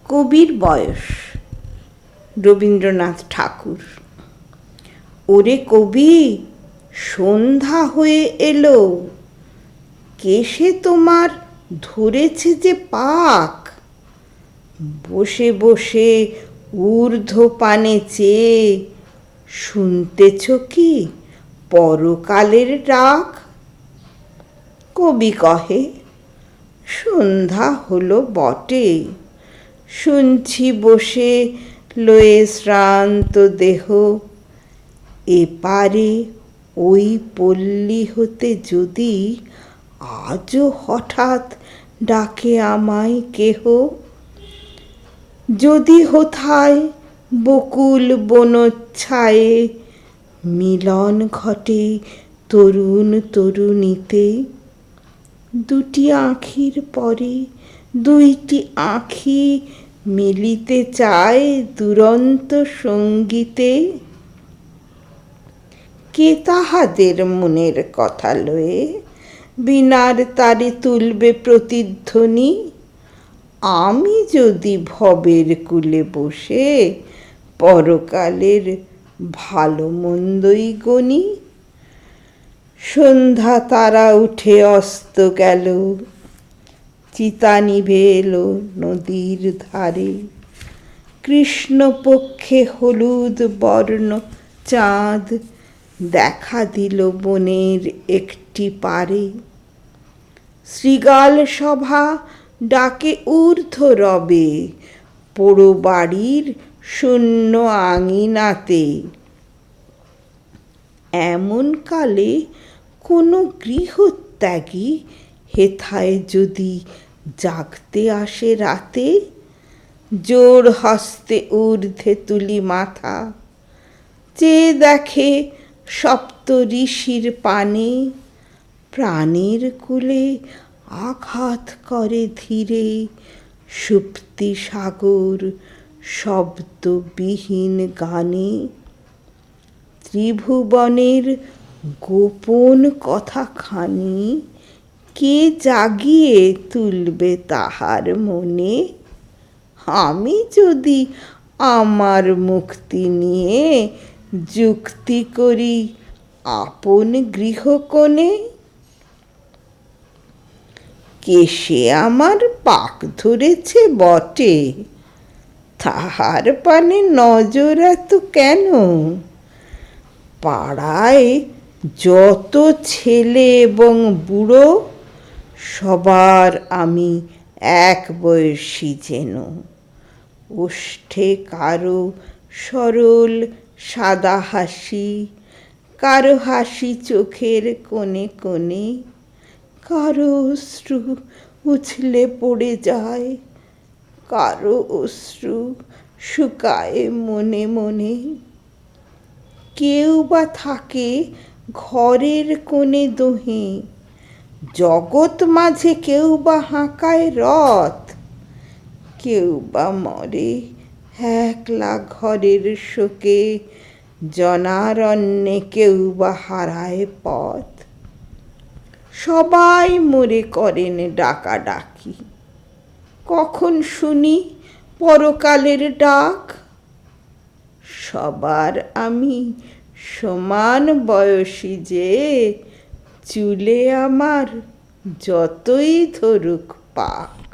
কবির বয়স। রবীন্দ্রনাথ ঠাকুর। ওরে কবি, সন্ধ্যা হয়ে এলো, কেশে তোমার ধরেছে যে পাক। বসে বসে ঊর্ধ্বপানে চেয়ে শুনতেছ কি পরকালের ডাক? কবি কহে, সন্ধ্যা হলো বটে, শুনছি বসে লয়ে শ্রান্ত দেহ। এপারে ওই পল্লী হতে যদি আজও হঠাৎ ডাকে আমায় কেহ, যদি হোথায় বকুল বনচ্ছায়ে মিলন ঘটে তরুণ তরুণীতে, দুটি আঁখির পরে দুইটি আঁখি মিলিতে চায় দুরন্ত সঙ্গীতে। কে তাহাদের মনের কথা লয়ে বীণার তারে তুলবে প্রতিধ্বনি? আমি যদি ভবের কূলে বসে পরকালের ভালো মন্দই গণি। সন্ধ্যা তারা উঠে অস্ত গেল, চিতা নিভে এলো নদীর ধারে। কৃষ্ণপক্ষে হলুদ বর্ণ চাঁদ দেখা দিল বনের একটি পারে। শৃগাল সভা ডাকে ঊর্ধ্ব রবে পোড়ো বাড়ির শূন্য আঙিনাতে। এমন কালে কোনো গৃহত্যাগী হেথায় যদি জাগতে আসে রাতে, জোর হস্তে ঊর্ধ্বে তুলি মাথা, চেয়ে দেখে সপ্ত ঋষির পানে, প্রাণের কূলে আঘাত করে ধীরে সুপ্তি সাগর শব্দবিহীন গানে। ত্রিভুবনের গোপন কথাখানি কে জাগিয়ে তুলবে তাহার মনে? আমি যদি আমার মুক্তি নিয়ে যুক্তি করি আপন গৃহকোণে। কেশে আমার পাক ধরেছে বটে, তাহার পানে নজর এত কেন? পাড়ায় যত ছেলে এবং বুড়ো সবার আমি এক বয়সী যেন। ওষ্ঠে কারো সরল সাদা হাসি, কারো হাসি চোখের কোণে কোণে, কারো অশ্রু উছলে পড়ে যায়, কারো অশ্রু শুকায় মনে মনে। কেউ বা থাকে ঘরের কোণে দোহে, জগৎ মাঝে কেউ বা হাঁকায় রথ। কেউ বা মরে একলা ঘরের শোকে, জনারণ্যে কেউ বা হারায় পথ। সবাই মরে করেন ডাকাডাকি, কখন শুনি পরকালের ডাক? সবার আমি সমান বয়সী যে, চুলে আমার যতই ধরুক পাক।